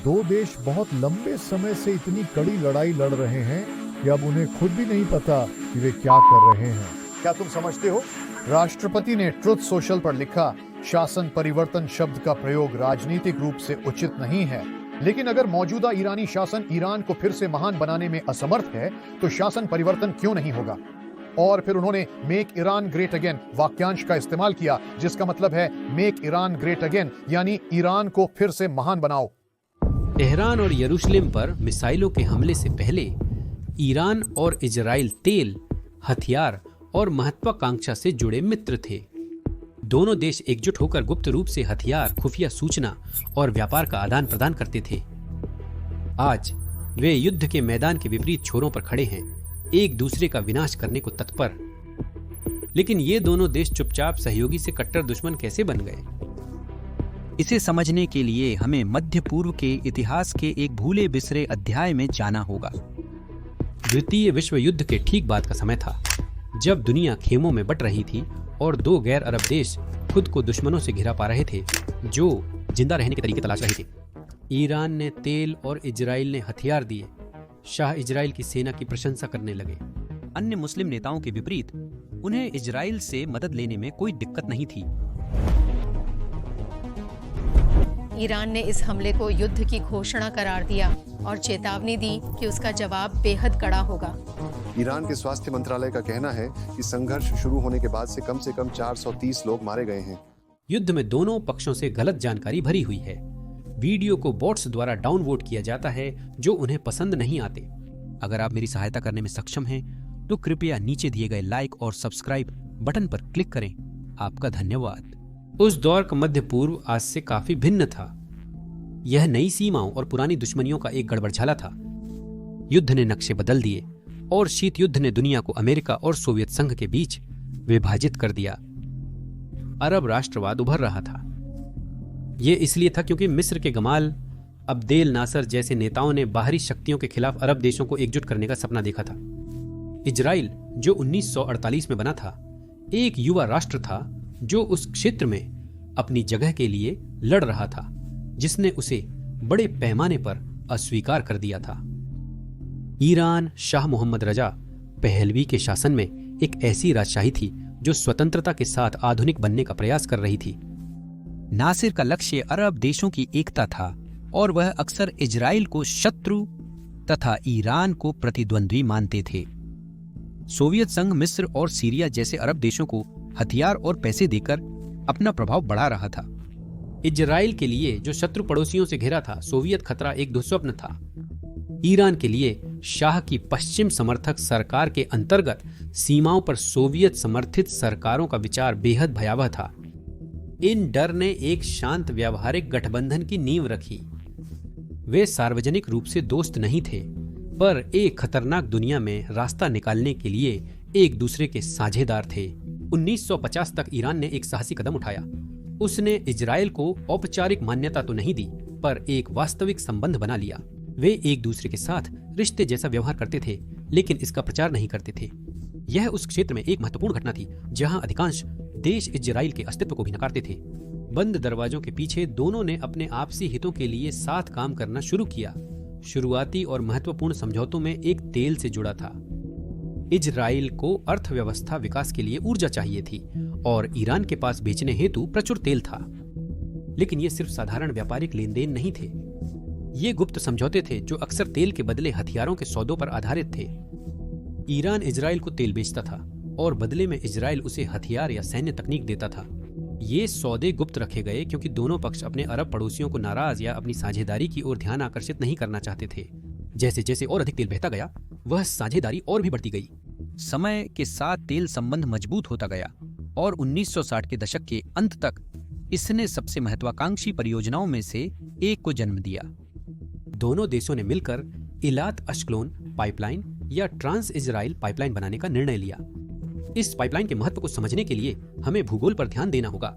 दो देश बहुत लंबे समय से इतनी कड़ी लड़ाई लड़ रहे हैं कि अब उन्हें खुद भी नहीं पता कि वे क्या कर रहे हैं। क्या तुम समझते हो? राष्ट्रपति ने ट्रुथ सोशल पर लिखा, शासन परिवर्तन शब्द का प्रयोग राजनीतिक रूप से उचित नहीं है, लेकिन अगर मौजूदा ईरानी शासन ईरान को फिर से महान बनाने में असमर्थ है तो शासन परिवर्तन क्यों नहीं होगा? और फिर उन्होंने मेक ईरान ग्रेट अगेन वाक्यांश का इस्तेमाल किया, जिसका मतलब है मेक ईरान ग्रेट अगेन, यानी ईरान को फिर से महान बनाओ। तेहरान और यरूशलेम पर मिसाइलों के हमले से पहले ईरान और इजराइल तेल, हथियार और महत्वाकांक्षा से जुड़े मित्र थे। दोनों देश एकजुट होकर गुप्त रूप से हथियार, खुफिया सूचना और व्यापार का आदान प्रदान करते थे। आज वे युद्ध के मैदान के विपरीत छोरों पर खड़े हैं, एक दूसरे का विनाश करने को तत्पर। लेकिन ये दोनों देश चुपचाप सहयोगी से कट्टर दुश्मन कैसे बन गए? इसे समझने के लिए हमें मध्य पूर्व के इतिहास के एक भूले बिसरे अध्याय में जाना होगा। द्वितीय विश्व युद्ध के ठीक बाद का समय था, जब दुनिया खेमों में बट रही थी और दो गैर अरब देश खुद को दुश्मनों से घिरा पा रहे थे जो जिंदा रहने के तरीके तलाश रहे थे। ईरान ने तेल और इजराइल ने हथियार दिए। शाह इजराइल की सेना की प्रशंसा करने लगे। अन्य मुस्लिम नेताओं के विपरीत उन्हें इजराइल से मदद लेने में कोई दिक्कत नहीं थी। ईरान ने इस हमले को युद्ध की घोषणा करार दिया और चेतावनी दी कि उसका जवाब बेहद कड़ा होगा। ईरान के स्वास्थ्य मंत्रालय का कहना है कि संघर्ष शुरू होने के बाद से कम 430 लोग मारे गए हैं। युद्ध में दोनों पक्षों से गलत जानकारी भरी हुई है। वीडियो को बॉट्स द्वारा डाउनवोड किया जाता है जो उन्हें पसंद नहीं आते। अगर आप मेरी सहायता करने में सक्षम हैं, तो कृपया नीचे दिए गए लाइक और सब्सक्राइब बटन पर क्लिक करें। आपका धन्यवाद। उस दौर का मध्य पूर्व आज से काफी भिन्न था। यह नई सीमाओं और पुरानी दुश्मनियों का एक गड़बड़झाला था। युद्ध ने नक्शे बदल दिए और शीत युद्ध ने दुनिया को अमेरिका और सोवियत संघ के बीच विभाजित कर दिया। अरब राष्ट्रवाद उभर रहा था। यह इसलिए था क्योंकि मिस्र के गमाल अब्देल नासर जैसे नेताओं ने बाहरी शक्तियों के खिलाफ अरब देशों को एकजुट करने का सपना देखा था। इजराइल, जो 1948 में बना था, एक युवा राष्ट्र था जो उस क्षेत्र में अपनी जगह के लिए लड़ रहा था, जिसने उसे बड़े पैमाने पर अस्वीकार कर दिया था। Iran Shah Mohammad Reza Pahlavi के शासन में एक ऐसी राजशाही थी जो स्वतंत्रता के साथ आधुनिक बनने का प्रयास कर रही थी। नासिर का लक्ष्य अरब देशों की एकता था और वह अक्सर इजराइल को शत्रु तथा ईरान को प्रतिद्वंद्वी मानते थे। सोवियत संघ मिस्र और सीरिया जैसे अरब देशों को हथियार और पैसे देकर अपना प्रभाव बढ़ा रहा था। इजराइल के लिए, जो शत्रु पड़ोसियों से घिरा था, सोवियत खतरा एक दुस्वप्न था। ईरान के लिए शाह की पश्चिम समर्थक सरकार के अंतर्गत सीमाओं पर सोवियत समर्थित सरकारों का विचार बेहद भयावह था। इन डर ने एक शांत व्यावहारिक गठबंधन की नींव रखी। वे सार्वजनिक रूप से दोस्त नहीं थे, पर एक खतरनाक दुनिया में रास्ता निकालने के लिए एक दूसरे के साझेदार थे। 1950 तक ईरान ने एक साहसी कदम उठाया। उसने इजराइल को औपचारिक मान्यता तो नहीं दी, पर एक वास्तविक संबंध बना लिया। वे एक दूसरे के साथ रिश्ते जैसा व्यवहार करते थे, लेकिन इसका प्रचार नहीं करते थे। यह उस क्षेत्र में एक महत्वपूर्ण घटना थी जहां अधिकांश देश इजराइल के अस्तित्व को भी नकारते थे। बंद दरवाजों के पीछे दोनों ने अपने आपसी हितों के लिए साथ काम करना शुरू किया। शुरुआती और महत्वपूर्ण समझौतों में एक तेल से जुड़ा था। इजराइल को अर्थव्यवस्था विकास के लिए ऊर्जा चाहिए थी और ईरान के पास बेचने हेतु प्रचुर तेल था। लेकिन ये सिर्फ साधारण व्यापारिक लेन देन नहीं थे। ये गुप्त समझौते थे जो अक्सर तेल के बदले हथियारों के सौदों पर आधारित थे। ईरान इजराइल को तेल बेचता था और बदले में इजराइल उसे हथियार या सैन्य तकनीक देता था। ये सौदे गुप्त रखे गए क्योंकि दोनों पक्ष अपने अरब पड़ोसियों को नाराज या अपनी साझेदारी की ओर ध्यान आकर्षित नहीं करना चाहते थे। जैसे जैसे और अधिक तेल बहता गया, वह साझेदारी और भी बढ़ती गई। समय के साथ तेल संबंध मजबूत होता गया और 1960 के दशक के अंत तक इसने सबसे महत्वाकांक्षी परियोजनाओं में से एक को जन्म दिया। दोनों देशों ने मिलकर इलात अश्कलोन पाइपलाइन या ट्रांस इजराइल पाइपलाइन बनाने का निर्णय लिया। इस पाइपलाइन के महत्व को समझने के लिए हमें भूगोल पर ध्यान देना होगा।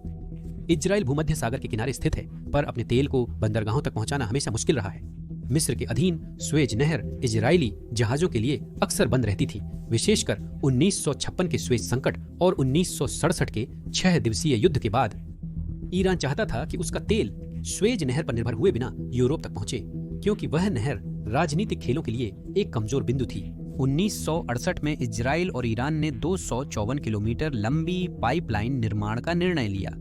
इजराइल भूमध्य सागर के किनारे स्थित है, पर अपने तेल को बंदरगाहों तक पहुंचाना हमेशा मुश्किल रहा है। मिस्र के अधीन स्वेज नहर इजरायली जहाजों के लिए अक्सर बंद रहती थी, विशेषकर 1956 के स्वेज संकट और 1967 के 6 दिवसीय युद्ध के बाद। ईरान चाहता था कि उसका तेल स्वेज नहर पर निर्भर हुए बिना यूरोप तक पहुंचे, क्योंकि वह नहर राजनीतिक खेलों के लिए एक कमजोर बिंदु थी। 1968 में इजराइल और ईरान ने 254 किलोमीटर लंबी पाइपलाइन निर्माण का निर्णय लिया।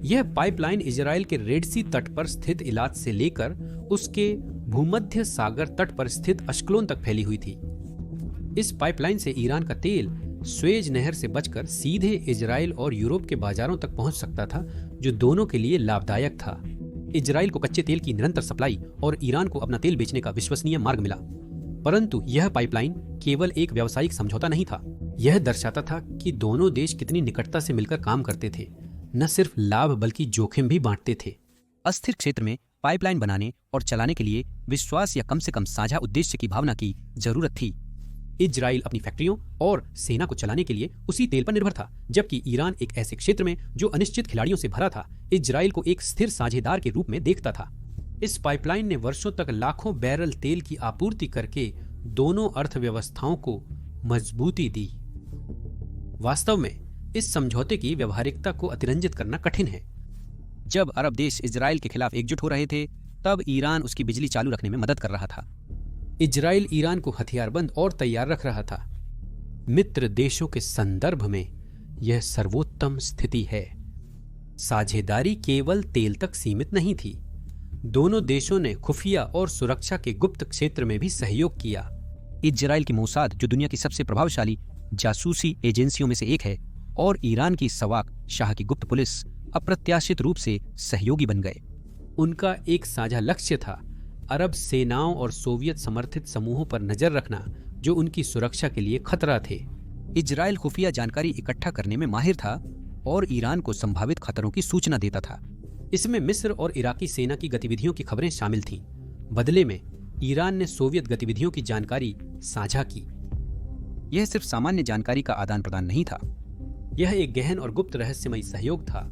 यह पाइपलाइन इजराइल के रेड सी तट पर स्थित इलात से लेकर उसके भूमध्य सागर तट पर स्थित अश्कलोन तक फैली हुई थी। इस पाइपलाइन से ईरान का तेल स्वेज नहर से बचकर सीधे इजराइल और यूरोप के बाजारों तक पहुंच सकता था, जो दोनों के लिए लाभदायक था। इजराइल को कच्चे तेल की निरंतर सप्लाई और ईरान को अपना तेल बेचने का विश्वसनीय मार्ग मिला। परंतु यह पाइपलाइन केवल एक व्यावसायिक समझौता नहीं था। यह दर्शाता था कि दोनों देश कितनी निकटता से मिलकर काम करते थे, न सिर्फ लाभ बल्कि जोखिम भी बांटते थे। अस्थिर क्षेत्र में पाइपलाइन बनाने और चलाने के लिए विश्वास या कम से कम साझा उद्देश्य की भावना की जरूरत थी। इजराइल अपनी फैक्ट्रियों और सेना को चलाने के लिए उसी तेल पर निर्भर था, जबकि ईरान एक ऐसे क्षेत्र में जो अनिश्चित खिलाड़ियों से भरा था, इजराइल को एक स्थिर साझेदार के रूप में देखता था। इस पाइपलाइन ने वर्षों तक लाखों बैरल तेल की आपूर्ति करके दोनों अर्थव्यवस्थाओं को मजबूती दी। वास्तव में इस समझौते की व्यवहारिकता को अतिरंजित करना कठिन है। जब अरब देश इजराइल के खिलाफ एकजुट हो रहे थे, तब ईरान उसकी बिजली चालू रखने में मदद कर रहा था। इजराइल ईरान को हथियारबंद और तैयार रख रहा था। मित्र देशों के संदर्भ में यह सर्वोत्तम स्थिति है। साझेदारी केवल तेल तक सीमित नहीं थी। दोनों देशों ने खुफिया और सुरक्षा के गुप्त क्षेत्र में भी सहयोग किया। इजराइल की मोसाद, जो दुनिया की सबसे प्रभावशाली जासूसी एजेंसियों में से एक है, और ईरान की सवाक शाह की गुप्त पुलिस अप्रत्याशित रूप से सहयोगी बन गए। उनका एक साझा लक्ष्य था अरब सेनाओं और सोवियत समर्थित समूहों पर नजर रखना, जो उनकी सुरक्षा के लिए खतरा थे। इजराइल खुफिया जानकारी इकट्ठा करने में माहिर था और ईरान को संभावित खतरों की सूचना देता था। इसमें मिस्र और इराकी सेना की गतिविधियों की खबरें शामिल थीं। बदले में ईरान ने सोवियत गतिविधियों की जानकारी साझा की। यह सिर्फ सामान्य जानकारी का आदान प्रदान नहीं था, यह एक गहन और गुप्त रहस्यमयी सहयोग था।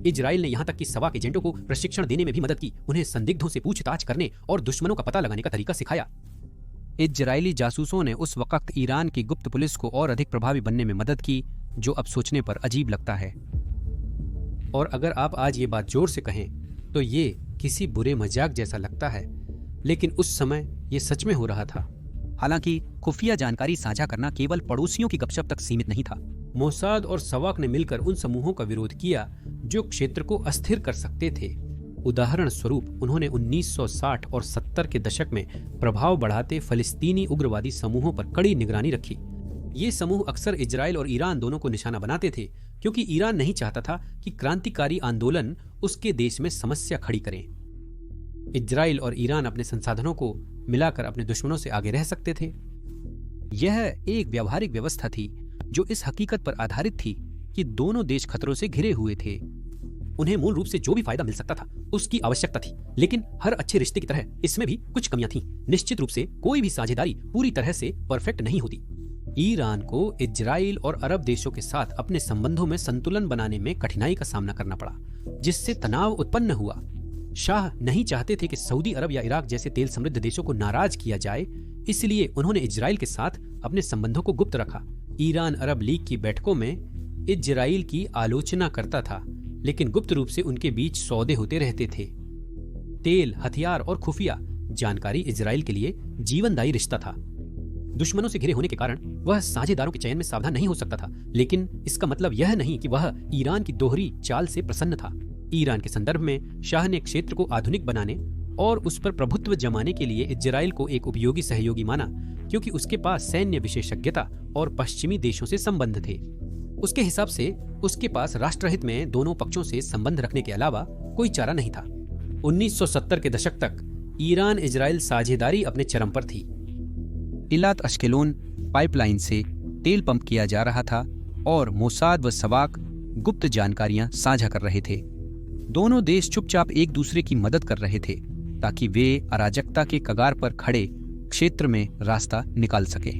इजराइल ने यहां तक कि सवाक एजेंटों को प्रशिक्षण देने में भी मदद की, उन्हें संदिग्धों से पूछताछ करने और दुश्मनों का पता लगाने का तरीका सिखाया। इजरायली जासूसों ने उस वक्त ईरान की गुप्त पुलिस को और अधिक प्रभावी बनने में मदद की, जो अब सोचने पर अजीब लगता है। और अगर आप आज ये बात जोर से कहें तो ये किसी बुरे मजाक जैसा लगता है, लेकिन उस समय ये सच में हो रहा था। हालांकि खुफिया जानकारी साझा करना केवल पड़ोसियों की गपशप तक सीमित नहीं था। मोसाद और सवाक ने मिलकर उन समूहों का विरोध किया जो क्षेत्र को अस्थिर कर सकते थे। उदाहरण स्वरूप उन्होंने 1960 और 70 के दशक में प्रभाव बढ़ाते फलिस्तीनी उग्रवादी समूहों पर कड़ी निगरानी रखी। ये समूह अक्सर इजराइल और ईरान दोनों को निशाना बनाते थे, क्योंकि ईरान नहीं चाहता था कि क्रांतिकारी आंदोलन उसके देश में समस्या खड़ी करें। इजराइल और ईरान अपने संसाधनों को मिलाकर अपने दुश्मनों से आगे रह सकते थे। यह एक व्यावहारिक व्यवस्था थी जो इस हकीकत पर आधारित थी कि दोनों देश खतरों से घिरे हुए थे। उन्हें मूल रूप से जो भी फायदा मिल सकता था उसकी आवश्यकता थी, लेकिन हर अच्छे रिश्ते की तरह इसमें भी कुछ कमियां थीं। निश्चित रूप से कोई भी साझेदारी पूरी तरह से परफेक्ट नहीं होती। ईरान को इजराइल और अरब देशों के साथ अपने संबंधों में संतुलन बनाने में कठिनाई का सामना करना पड़ा, जिससे तनाव उत्पन्न हुआ। शाह नहीं चाहते थे कि सऊदी अरब या इराक जैसे तेल समृद्ध देशों को नाराज किया जाए, इसलिए उन्होंने इजराइल के साथ अपने संबंधों को गुप्त रखा। ईरान अरब लीग की बैठकों में इजराइल की आलोचना करता था, लेकिन गुप्त रूप से उनके बीच सौदे होते रहते थे। तेल, हथियार और खुफिया जानकारी इजराइल के लिए जीवनदायी रिश्ता था। दुश्मनों से घिरे होने के कारण वह साझेदारों के चयन में सावधान नहीं हो सकता था, लेकिन इसका मतलब यह नहीं कि वह ईरान की दोहरी चाल से प्रसन्न था। ईरान के संदर्भ में शाह ने क्षेत्र को आधुनिक बनाने और उस पर प्रभुत्व जमाने के लिए इजराइल को एक उपयोगी सहयोगी माना, क्योंकि उसके पास सैन्य विशेषज्ञता और पश्चिमी देशों से संबंध थे। उसके हिसाब से उसके पास राष्ट्रहित में दोनों पक्षों से संबंध रखने के अलावा कोई चारा नहीं था। 1970 के दशक तक ईरान इजराइल साझेदारी अपने चरम पर थी। इलात अश्केलोन पाइपलाइन से तेल पंप किया जा रहा था और मोसाद व सवाक गुप्त जानकारियां साझा कर रहे थे। दोनों देश चुपचाप एक दूसरे की मदद कर रहे थे ताकि वे अराजकता के कगार पर खड़े क्षेत्र में रास्ता निकाल सके।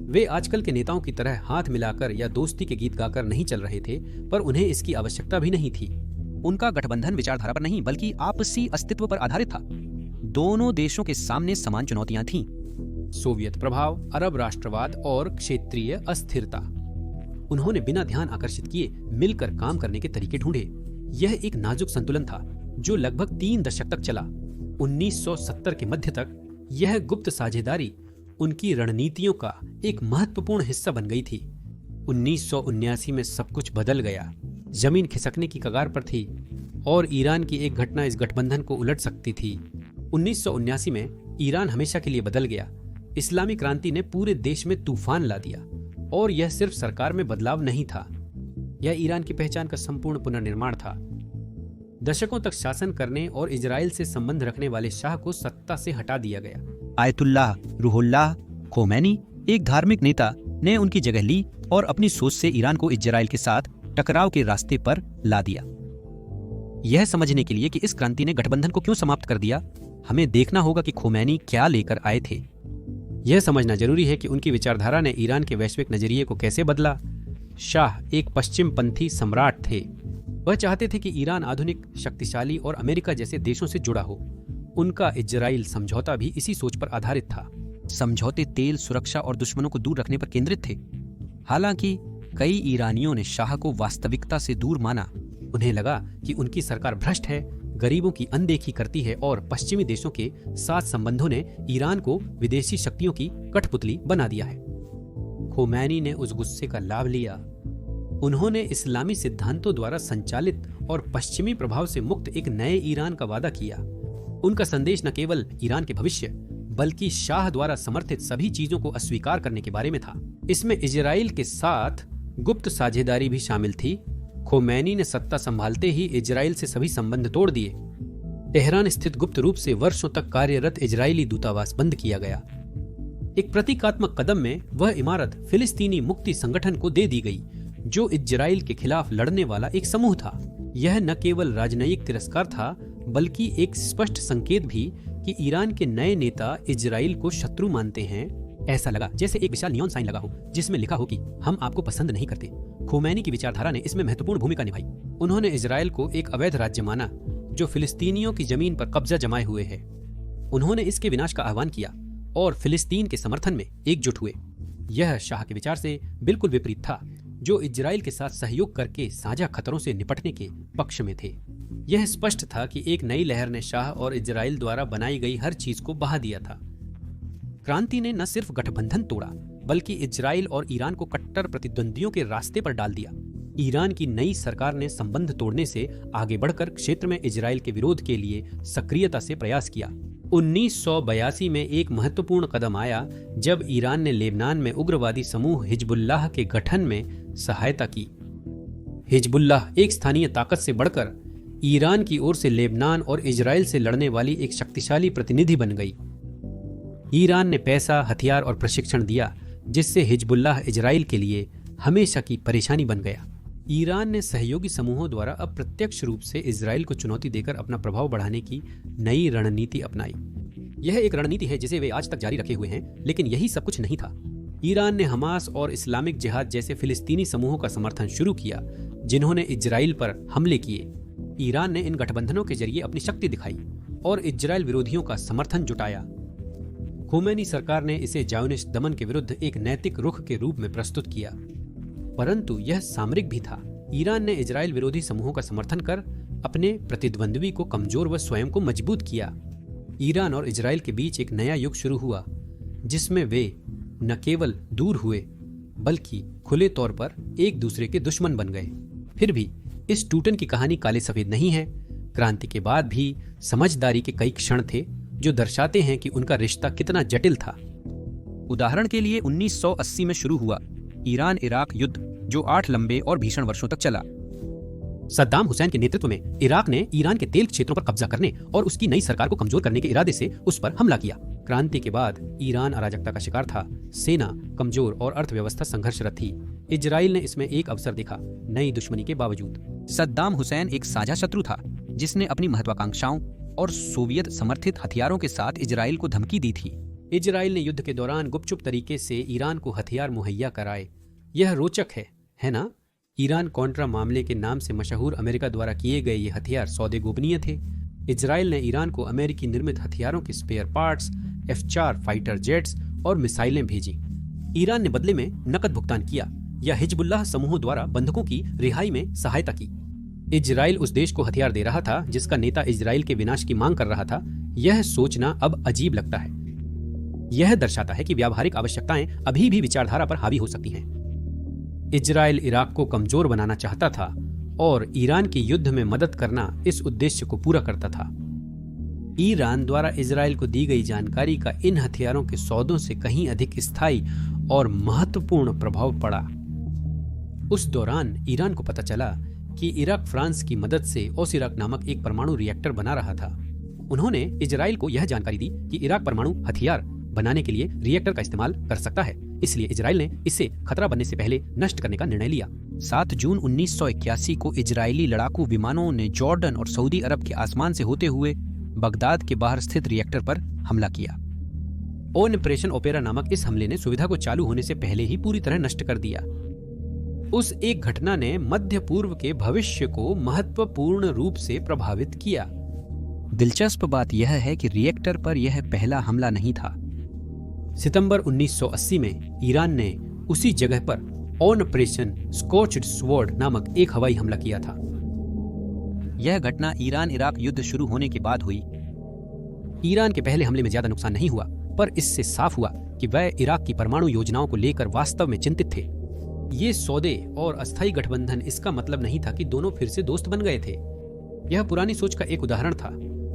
वे आजकल के नेताओं की तरह हाथ मिलाकर या दोस्ती के गीत गाकर नहीं चल रहे थे, पर उन्हें इसकी आवश्यकता भी नहीं थी। उनका गठबंधन विचारधारा पर नहीं बल्कि आपसी अस्तित्व पर आधारित था। दोनों देशों के सामने समान चुनौतियां थीं। सोवियत प्रभाव, अरब राष्ट्रवाद और क्षेत्रीय अस्थिरता। उन्होंने बिना ध्यान आकर्षित किए मिलकर काम करने के तरीके ढूंढे। यह एक नाजुक संतुलन था, जो लगभग 3 दशक तक चला। 1970 के मध्य तक यह गुप्त साझेदारी उनकी रणनीतियों का एक महत्वपूर्ण हिस्सा बन गई थी। 1979 में सब कुछ बदल गया। जमीन खिसकने की कगार पर थी और ईरान की एक घटना इस गठबंधन को उलट सकती थी। 1979 में ईरान हमेशा के लिए बदल गया। इस्लामी क्रांति ने पूरे देश में तूफान ला दिया और यह सिर्फ सरकार में बदलाव नहीं था, यह ईरान की पहचान का संपूर्ण पुनर्निर्माण था। दशकों तक शासन करने और इजराइल से संबंध रखने वाले शाह को सत्ता से हटा दिया गया। आयतुल्लाह रूहुल्लाह खोमैनी, एक धार्मिक नेता, ने उनकी जगह ली और अपनी सोच से ईरान को इजराइल के साथ टकराव के रास्ते पर ला दिया। यह समझने के लिए कि इस क्रांति ने गठबंधन को क्यों समाप्त कर दिया, हमें देखना होगा कि खोमैनी क्या लेकर आए थे। यह समझना जरूरी है कि उनकी विचारधारा ने ईरान के वैश्विक नजरिए को कैसे बदला। शाह एक पश्चिमपंथी सम्राट थे। वह चाहते थे कि ईरान आधुनिक, शक्तिशाली और अमेरिका जैसे देशों से जुड़ा हो। उनका इजराइल समझौता भी इसी सोच पर आधारित था। समझौते तेल, सुरक्षा और दुश्मनों को दूर रखने पर केंद्रित थे। हालांकि कई ईरानियों ने शाह को वास्तविकता से दूर माना। उन्हें लगा कि उनकी सरकार भ्रष्ट है, गरीबों की अनदेखी करती है और पश्चिमी देशों के साथ संबंधों ने ईरान को विदेशी शक्तियों की कठपुतली बना दिया है। खोमैनी ने उस गुस्से का लाभ लिया। उन्होंने इस्लामी सिद्धांतों द्वारा संचालित और पश्चिमी प्रभाव से मुक्त एक नए ईरान का वादा किया। उनका संदेश न केवल ईरान के भविष्य बल्कि शाह द्वारा समर्थित सभी चीजों को अस्वीकार करने के बारे में था। इसमें इजराइल के साथ गुप्त साझेदारी भी शामिल थी। खोमैनी ने सत्ता संभालते ही इजराइल से सभी संबंध तोड़ दिए। तेहरान स्थित गुप्त रूप से वर्षों तक कार्यरत इजरायली दूतावास बंद किया गया। एक प्रतीकात्मक कदम में वह इमारत फिलिस्तीनी मुक्ति संगठन को दे दी गई, जो इजराइल के खिलाफ लड़ने वाला एक समूह था। यह न केवल राजनयिक तिरस्कार था बल्कि एक स्पष्ट संकेत भी कि ईरान के नए नेता इजराइल को शत्रु मानते हैं। ऐसा लगा जैसे एक विशाल नियॉन साइन लगा हो जिसमें लिखा हो कि हम आपको पसंद नहीं करते। खोमैनी की विचारधारा ने इसमें महत्वपूर्ण भूमिका निभाई। उन्होंने इजराइल को एक अवैध राज्य माना जो फिलिस्तीनियों की जमीन पर कब्जा जमाए हुए है। उन्होंने इसके विनाश का आह्वान किया और फिलिस्तीन के समर्थन में एकजुट हुए। यह शाह के विचार से बिल्कुल विपरीत था, जो इजराइल के साथ सहयोग करके साझा खतरों से निपटने के पक्ष में थे। यह स्पष्ट था कि एक नई लहर ने शाह और इजराइल द्वारा बनाई गई हर चीज को बहा दिया था। क्रांति ने न सिर्फ गठबंधन तोड़ा बल्कि इजराइल और ईरान को कट्टर प्रतिद्वंदियों के रास्ते पर डाल दिया। ईरान की नई सरकार ने संबंध तोड़ने से आगे बढ़कर क्षेत्र में इजराइल के विरोध के लिए सक्रियता से प्रयास किया। 1982 में एक महत्वपूर्ण कदम आया जब ईरान ने लेबनान में उग्रवादी समूह हिजबुल्लाह के गठन में सहायता की। हिजबुल्लाह एक स्थानीय ताकत से बढ़कर ईरान की ओर से लेबनान और इजराइल से लड़ने वाली एक शक्तिशाली प्रतिनिधि बन गई। ईरान ने पैसा, हथियार और प्रशिक्षण दिया, जिससे हिजबुल्लाह इजराइल के लिए हमेशा की परेशानी बन गया। ईरान ने सहयोगी समूहों द्वारा अप्रत्यक्ष रूप से इजराइल को चुनौती देकर अपना प्रभाव बढ़ाने की नई रणनीति अपनाई। यह एक रणनीति है जिसे वे आज तक जारी रखे हुए हैं, लेकिन यही सब कुछ नहीं था। ईरान ने हमास और इस्लामिक जिहाद जैसे फिलिस्तीनी समूहों का समर्थन शुरू किया, जिन्होंने इजराइल पर हमले किए। ईरान ने इन गठबंधनों के जरिए अपनी शक्ति दिखाई और इजराइल विरोधियों का समर्थन जुटाया। खोमैनी सरकार ने इसे ज़ायोनिस्ट दमन के विरुद्ध एक नैतिक रुख के रूप में प्रस्तुत किया, परंतु यह सामरिक भी था। ईरान ने इजराइल विरोधी समूहों का समर्थन कर अपने प्रतिद्वंद्वी को कमजोर व स्वयं को मजबूत किया। ईरान और इजराइल के बीच एक नया युग शुरू हुआ, जिसमें वे न केवल दूर हुए बल्कि खुले तौर पर एक दूसरे के दुश्मन बन गए। फिर भी इस टूटन की कहानी काले सफेद नहीं है। क्रांति के बाद भी समझदारी के कई क्षण थे जो दर्शाते हैं कि उनका रिश्ता कितना जटिल था। उदाहरण के लिए 1980 में शुरू हुआ ईरान इराक युद्ध, जो 8 लंबे और भीषण वर्षों तक चला। सद्दाम हुसैन के नेतृत्व में इराक ने ईरान के तेल क्षेत्रों पर कब्जा करने और उसकी नई सरकार को कमजोर करने के इरादे से उस पर हमला किया। क्रांति के बाद ईरान अराजकता का शिकार था, सेना कमजोर और अर्थव्यवस्था संघर्षरत थी। इजराइल ने इसमें एक अवसर देखा, नई दुश्मनी के बावजूद। सद्दाम हुसैन एक साझा शत्रु था, जिसने अपनी महत्वाकांक्षाओं और सोवियत समर्थित हथियारों के साथ इजराइल को धमकी दी थी। इजराइल ने युद्ध के दौरान गुपचुप तरीके से ईरान को हथियार मुहैया कराए। यह रोचक है ना? ईरान कॉन्ट्रा मामले के नाम से मशहूर अमेरिका द्वारा किए गए ये हथियार सौदे गोपनीय थे। इजराइल ने ईरान को अमेरिकी निर्मित हथियारों के spare parts, F-4 fighter jets और मिसाइलें भेजी। ईरान ने बदले में नकद भुगतान किया या हिजबुल्लाह समूहों द्वारा बंधकों की रिहाई में सहायता की। इजराइल उस देश को हथियार दे रहा था जिसका नेता इजराइल के विनाश की मांग कर रहा था, यह सोचना अब अजीब लगता है। यह दर्शाता है कि व्यावहारिक आवश्यकताएं अभी भी विचारधारा पर हावी हो सकती हैं। इजराइल इराक को कमजोर बनाना चाहता था और ईरान की युद्ध में मदद करना इस उद्देश्य को पूरा करता था। ईरान द्वारा इजराइल को दी गई जानकारी का इन हथियारों के सौदों से कहीं अधिक स्थायी और महत्वपूर्ण प्रभाव पड़ा। उस दौरान ईरान को पता चला कि इराक फ्रांस की मदद से ओसिरक नामक एक परमाणु रिएक्टर बना रहा था। उन्होंने इजराइल को यह जानकारी दी कि इराक परमाणु हथियार बनाने के लिए रिएक्टर का इस्तेमाल कर सकता है, इसलिए इजराइल ने इसे खतरा बनने से पहले नष्ट करने का निर्णय लिया। 7 जून 1981 को इजरायली लड़ाकू विमानों ने जॉर्डन और सऊदी अरब के आसमान से होते हुए बगदाद के बाहर स्थित रिएक्टर पर हमला किया। ऑपरेशन ओपेरा नामक इस हमले ने सुविधा को चालू होने से पहले ही पूरी तरह नष्ट कर दिया। उस एक घटना ने मध्य पूर्व के भविष्य को महत्वपूर्ण रूप से प्रभावित किया। दिलचस्प बात यह है कि रिएक्टर पर यह पहला हमला नहीं था। सितंबर 1980 में ईरान ने उसी जगह पर ऑपरेशन स्कॉच्ड स्वॉर्ड नामक एक हवाई हमला किया था। यह घटना ईरान इराक युद्ध शुरू होने के बाद हुई। ईरान के पहले हमले में ज्यादा नुकसान नहीं हुआ, पर इससे साफ हुआ कि वह इराक की परमाणु योजनाओं को लेकर वास्तव में चिंतित थे। ये सौदे और अस्थायी गठबंधन इसका मतलब नहीं था कि दोनों फिर से दोस्त बन गए थे। यह पुरानी सोच का एक उदाहरण था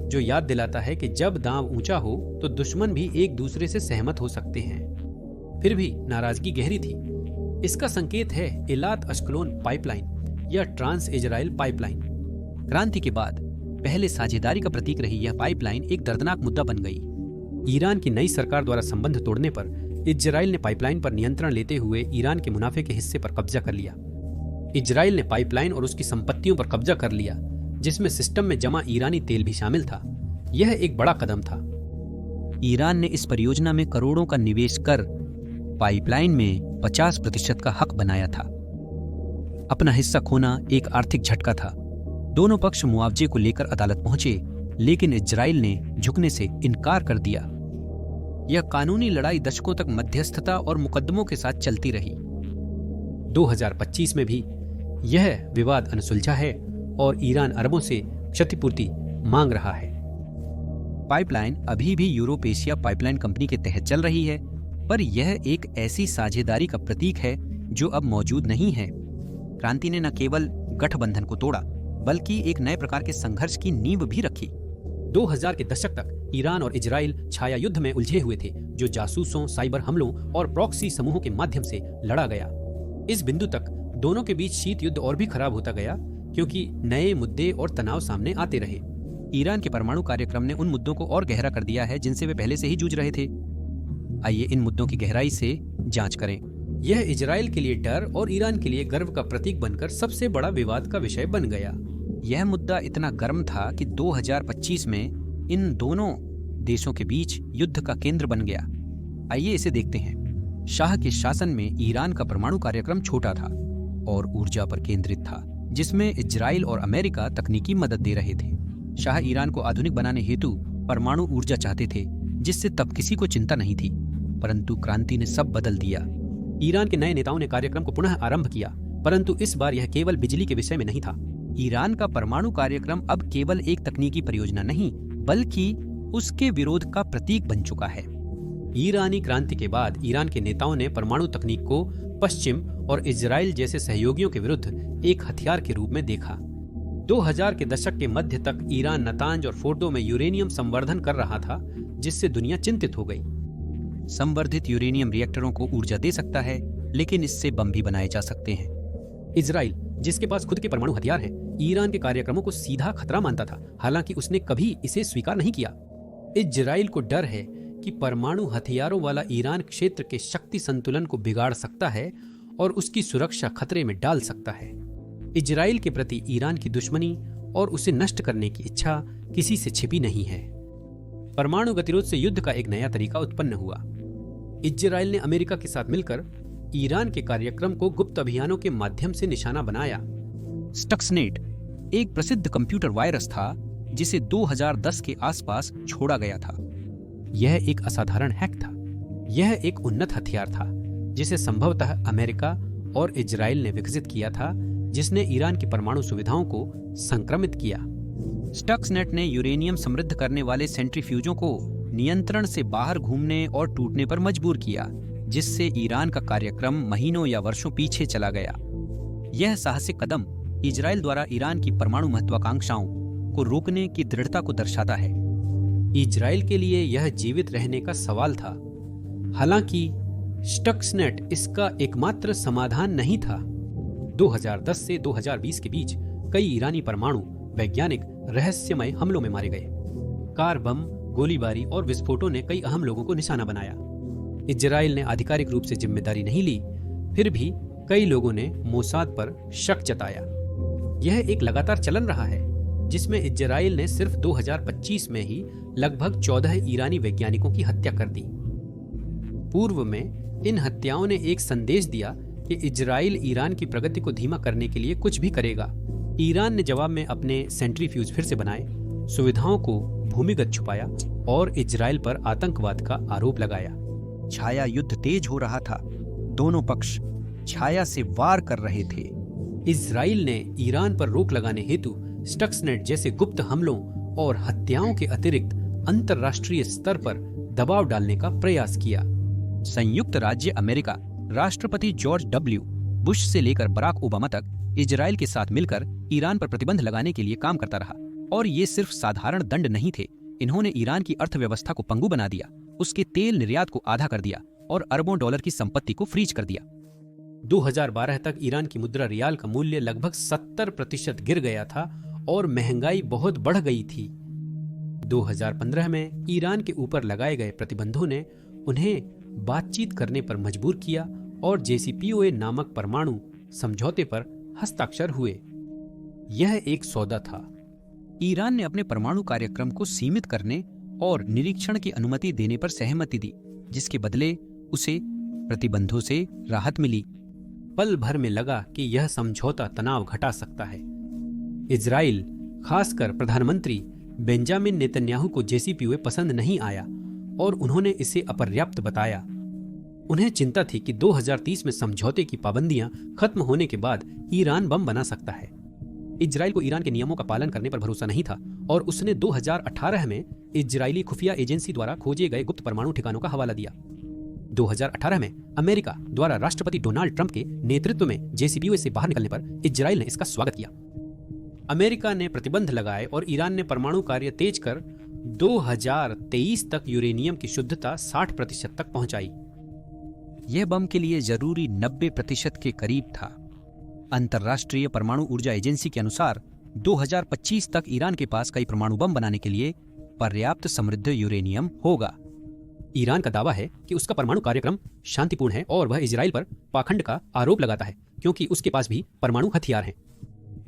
जो याद दिलाता है कि जब दांव ऊंचा हो तो दुश्मन भी एक दूसरे से सहमत हो सकते हैं। फिर भी नाराजगी गहरी थी। इसका संकेत है इलात अश्कलोन पाइपलाइन या ट्रांस इजराइल पाइपलाइन। क्रांति के बाद पहले साझेदारी का प्रतीक रही यह पाइपलाइन एक दर्दनाक मुद्दा बन गई। ईरान की नई सरकार द्वारा संबंध तोड़ने पर इजराइल ने पाइपलाइन पर नियंत्रण लेते हुए ईरान के मुनाफे के हिस्से पर कब्जा कर लिया। इजराइल ने पाइपलाइन और उसकी संपत्तियों पर कब्जा कर लिया, जिसमें सिस्टम में जमा ईरानी तेल भी शामिल था। यह एक बड़ा कदम था। ईरान ने इस परियोजना में करोड़ों का निवेश कर पाइपलाइन में 50% का हक बनाया था। अपना हिस्सा खोना एक आर्थिक झटका था। दोनों पक्ष मुआवजे को लेकर अदालत पहुंचे, लेकिन इजराइल ने झुकने से इनकार कर दिया। यह कानूनी लड़ाई दशकों तक मध्यस्थता और मुकदमों के साथ चलती रही। 2025 में भी यह विवाद अनसुलझा है और ईरान अरबों से क्षतिपूर्ति मांग रहा है। पाइपलाइन अभी भी यूरोप एशिया पाइपलाइन कंपनी के तहत चल रही है, पर यह एक ऐसी साझेदारी का प्रतीक है जो अब मौजूद नहीं है। क्रांति ने न केवल गठबंधन को तोड़ा, बल्कि एक नए प्रकार के संघर्ष की नींव भी रखी। 2000 के दशक तक ईरान और इजराइल छाया युद्ध में उलझे हुए थे, जो जासूसों, साइबर हमलों और प्रॉक्सी समूहों के माध्यम से लड़ा गया। इस बिंदु तक दोनों के बीच शीत युद्ध और भी खराब होता गया, क्योंकि नए मुद्दे और तनाव सामने आते रहे। ईरान के परमाणु कार्यक्रम ने उन मुद्दों को और गहरा कर दिया है जिनसे वे पहले से ही जूझ रहे थे। आइए इन मुद्दों की गहराई से जांच करें। यह इजराइल के लिए डर और ईरान के लिए गर्व का प्रतीक बनकर सबसे बड़ा विवाद का विषय बन गया। यह मुद्दा इतना गर्म था कि 2025 में इन दोनों देशों के बीच युद्ध का केंद्र बन गया। आइए इसे देखते हैं। शाह के शासन में ईरान का परमाणु कार्यक्रम छोटा था और ऊर्जा पर केंद्रित था, जिसमें इजराइल और अमेरिका तकनीकी मदद दे रहे थे। शाह ईरान को आधुनिक बनाने हेतु परमाणु ऊर्जा चाहते थे, जिससे तब किसी को चिंता नहीं थी। परंतु क्रांति ने सब बदल दिया। ईरान के नए नेताओं ने कार्यक्रम को पुनः आरंभ किया, परंतु इस बार यह केवल बिजली के विषय में नहीं था। ईरान का परमाणु कार्यक्रम अब केवल एक तकनीकी परियोजना नहीं, बल्कि उसके विरोध का प्रतीक बन चुका है। ईरानी क्रांति के बाद ईरान के नेताओं ने परमाणु तकनीक को पश्चिम और इजराइल जैसे सहयोगियों के विरुद्ध एक हथियार के रूप में देखा। 2000 के दशक के मध्य तक ईरान नतांज और फोर्डो में यूरेनियम संवर्धन कर रहा था, जिससे दुनिया चिंतित हो गई। संवर्धित यूरेनियम रिएक्टरों को ऊर्जा दे सकता है, लेकिन इससे बम भी बनाए जा सकते हैं। इजराइल, जिसके पास खुद के परमाणु हथियार हैं, ईरान के कार्यक्रमों को सीधा खतरा मानता था, हालांकि उसने कभी इसे स्वीकार नहीं किया। इजराइल को डर है कि परमाणु हथियारों वाला ईरान क्षेत्र के शक्ति संतुलन को बिगाड़ सकता है और उसकी सुरक्षा खतरे में डाल सकता है। इजराइल के प्रति ईरान की दुश्मनी और उसे नष्ट करने की इच्छा किसी से छिपी नहीं है। परमाणु गतिरोध से युद्ध का एक नया तरीका उत्पन्न हुआ। इजराइल ने अमेरिका के साथ मिलकर ईरान के कार्यक्रम को गुप्त अभियानों के माध्यम से निशाना बनाया। स्टक्सनेट एक प्रसिद्ध कंप्यूटर वायरस था, जिसे 2010 के आसपास छोड़ा गया था। यह एक असाधारण हैक था। यह एक उन्नत हथियार था, जिसे संभवतः अमेरिका और इजराइल ने विकसित किया था, जिसने ईरान की परमाणु सुविधाओं को संक्रमित किया। स्टक्सनेट ने यूरेनियम समृद्ध करने वाले सेंट्रीफ्यूजों को नियंत्रण से बाहर घूमने और टूटने पर मजबूर किया, जिससे ईरान का कार्यक्रम महीनों या वर्षों पीछे चला गया। यह साहसिक कदम इजराइल द्वारा ईरान की परमाणु महत्वाकांक्षाओं को रोकने की दृढ़ता को दर्शाता है। इजराइल के लिए यह जीवित रहने का सवाल था। हालांकि स्टक्सनेट इसका एकमात्र समाधान नहीं था। 2010 से 2020 के बीच कई ईरानी परमाणु वैज्ञानिक रहस्यमय हमलों में मारे गए। कार बम, गोलीबारी और विस्फोटों ने कई अहम लोगों को निशाना बनाया। इजराइल ने आधिकारिक रूप से जिम्मेदारी नहीं ली, फिर भी कई लोगों ने मोसाद पर शक जताया। यह एक लगातार चलन रहा है, जिसमें इजराइल ने सिर्फ 2025 में ही लगभग 14 ईरानी वैज्ञानिकों की हत्या कर दी। पूर्व में इन हत्याओं ने एक संदेश दिया कि इजराइल ईरान की प्रगति को धीमा करने के लिए कुछ भी करेगा। ईरान ने जवाब में अपने सेंट्रीफ्यूज फिर से बनाए, सुविधाओं को भूमिगत छुपाया और इजराइल पर आतंकवाद का आरोप लगाया। छाया युद्ध तेज हो रहा था। दोनों पक्ष छाया से वार कर रहे थे। इजराइल ने ईरान पर रोक लगाने हेतु स्टक्सनेट जैसे गुप्त हमलों और हत्याओं के अतिरिक्त अंतर्राष्ट्रीय स्तर पर दबाव डालने का प्रयास किया। संयुक्त राज्य अमेरिका राष्ट्रपति जॉर्ज डब्ल्यू बुश से लेकर बराक ओबामा तक इजराइल के साथ मिलकर ईरान पर प्रतिबंध लगाने के लिए काम करता रहा। और ये सिर्फ साधारण दंड नहीं थे, इन्होंने ईरान की अर्थव्यवस्था को पंगु बना दिया, उसके तेल निर्यात को आधा कर दिया और अरबों डॉलर की संपत्ति को फ्रीज कर दिया। 2012 तक ईरान की मुद्रा रियाल का मूल्य लगभग 70% गिर गया था और महंगाई बहुत बढ़ गई थी। 2015 में ईरान के ऊपर लगाए गए प्रतिबंधों ने उन्हें बातचीत करने पर मजबूर किया और JCPOA नामक परमाणु समझौते पर हस्ताक्षर हुए। यह एक सौदा था। ईरान ने अपने परमाणु कार्यक्रम को सीमित करने और निरीक्षण की अनुमति देने पर सहमति दी, जिसके बदले उसे प्रतिबंधों से राहत मिली। पल भर में लगा कि यह समझौता तनाव घटा सकता है। इजराइल, खासकर प्रधानमंत्री बेंजामिन नेतन्याहू को JCPOA पसंद नहीं आया और उन्होंने इसे अपर्याप्त बताया। उन्हें चिंता थी कि 2030 में समझौते की पाबंदियां खत्म होने के बाद ईरान बम बना सकता है। इजराइल को ईरान के नियमों का पालन करने पर भरोसा नहीं था और उसने 2018 में इजरायली खुफिया एजेंसी द्वारा खोजे गए गुप्त परमाणु ठिकानों का हवाला दिया। 2018 में अमेरिका द्वारा राष्ट्रपति डोनाल्ड ट्रंप के नेतृत्व में JCPOA से बाहर निकलने पर इजराइल ने इसका स्वागत किया। अमेरिका ने प्रतिबंध लगाए और ईरान ने परमाणु कार्य तेज कर 2023 तक यूरेनियम की शुद्धता 60% तक पहुंचाई। यह बम के लिए जरूरी 90% के करीब था। अंतर्राष्ट्रीय परमाणु ऊर्जा एजेंसी के अनुसार 2025 तक ईरान के पास कई परमाणु बम बनाने के लिए पर्याप्त समृद्ध यूरेनियम होगा। ईरान का दावा है कि उसका परमाणु कार्यक्रम शांतिपूर्ण है और वह इजराइल पर पाखंड का आरोप लगाता है क्योंकि उसके पास भी परमाणु हथियार हैं।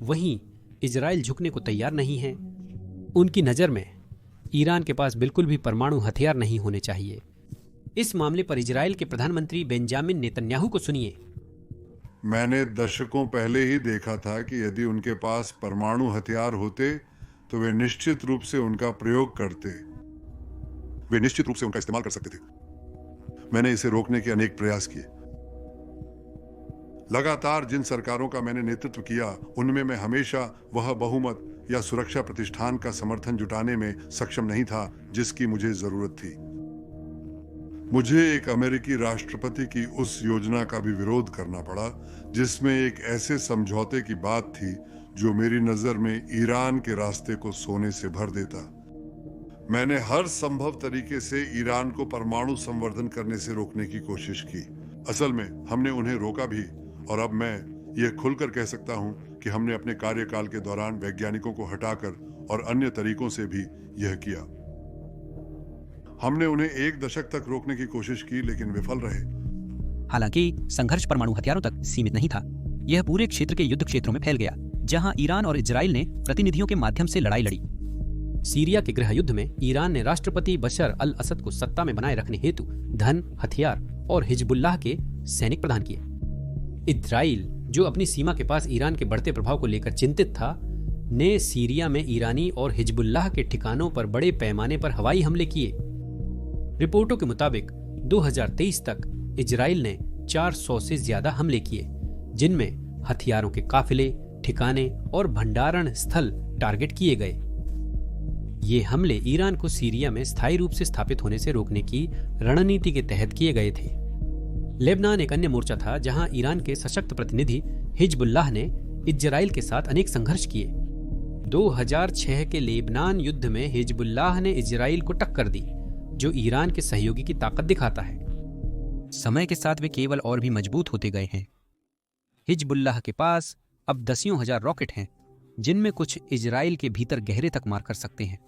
वहीं इजराइल झुकने को तैयार नहीं है। उनकी नज़र में ईरान के पास बिल्कुल भी परमाणु हथियार नहीं होने चाहिए। इस मामले पर इजराइल के प्रधानमंत्री बेंजामिन नेतन्याहू को सुनिए। मैंने दशकों पहले ही देखा था कि यदि उनके पास परमाणु हथियार होते तो वे निश्चित रूप से उनका प्रयोग करते, वे निश्चित रूप से उनका इस्तेमाल कर सकते थे। मैंने इसे रोकने के अनेक प्रयास किए। लगातार जिन सरकारों का मैंने नेतृत्व किया, उनमें मैं हमेशा वह बहुमत या सुरक्षा प्रतिष्ठान का समर्थन जुटाने में सक्षम नहीं था जिसकी मुझे जरूरत थी। मुझे एक अमेरिकी राष्ट्रपति की उस योजना का भी विरोध करना पड़ा जिसमें एक ऐसे समझौते की बात थी जो मेरी नजर में ईरान के रास्ते को सोने से भर देता। मैंने हर संभव तरीके से ईरान को परमाणु संवर्धन करने से रोकने की कोशिश की। असल में हमने उन्हें रोका भी, और अब मैं ये खुलकर कह सकता हूं कि हमने अपने कार्यकाल के दौरान वैज्ञानिकों को हटाकर और अन्य तरीकों से भी यह किया। हमने उन्हें 1 दशक तक रोकने की कोशिश की, लेकिन विफल रहे। हालांकि संघर्ष परमाणु हथियारों तक सीमित नहीं था। यह पूरे क्षेत्र के युद्ध क्षेत्रों में फैल गया, जहां ईरान और इजराइल ने प्रतिनिधियों के माध्यम से लड़ाई लड़ी। सीरिया के गृह युद्ध में ईरान ने राष्ट्रपति बशर अल असद को सत्ता में बनाए रखने हेतु धन, हथियार और हिजबुल्लाह के सैनिक प्रदान किए। इजराइल, जो अपनी सीमा के पास ईरान के बढ़ते प्रभाव को लेकर चिंतित था, ने सीरिया में ईरानी और हिजबुल्लाह के ठिकानों पर बड़े पैमाने पर हवाई हमले किए। रिपोर्टों के मुताबिक 2023 तक इजराइल ने 400 से ज्यादा हमले किए, जिनमें हथियारों के काफिले, ठिकाने और भंडारण स्थल टारगेट किए गए। ये हमले ईरान को सीरिया में स्थायी रूप से स्थापित होने से रोकने की रणनीति के तहत किए गए थे। लेबनान एक अन्य मोर्चा था जहां ईरान के सशक्त प्रतिनिधि हिजबुल्लाह ने इजराइल के साथ अनेक संघर्ष किए। 2006 के लेबनान युद्ध में हिजबुल्लाह ने इजराइल को टक्कर दी, जो ईरान के सहयोगी की ताकत दिखाता है। समय के साथ वे केवल और भी मजबूत होते गए हैं। हिजबुल्लाह के पास अब दसियों हजार रॉकेट हैं, जिनमें कुछ इजराइल के भीतर गहरे तक मार कर सकते हैं।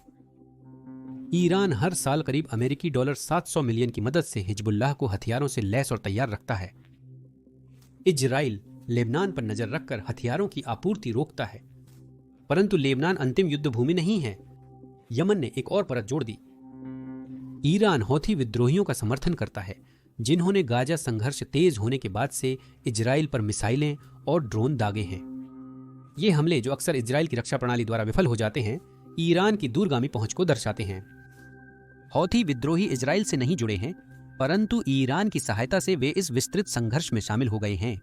ईरान हर साल करीब अमेरिकी डॉलर 700 मिलियन की मदद से हिजबुल्लाह को हथियारों से लैस और तैयार रखता है। इजराइल लेबनान पर नजर रखकर हथियारों की आपूर्ति रोकता है, परंतु लेबनान अंतिम युद्ध भूमि नहीं है। यमन ने एक और परत जोड़ दी। ईरान हौथी विद्रोहियों का समर्थन करता है, जिन्होंने गाजा संघर्ष तेज होने के बाद से इजराइल पर मिसाइलें और ड्रोन दागे हैं। ये हमले, जो अक्सर इजराइल की रक्षा प्रणाली द्वारा विफल हो जाते हैं, ईरान की दूरगामी पहुंच को दर्शाते हैं। हौथी विद्रोही इजराइल से नहीं जुड़े हैं, परंतु ईरान की सहायता से वे इस विस्तृत संघर्ष में शामिल हो गए हैं।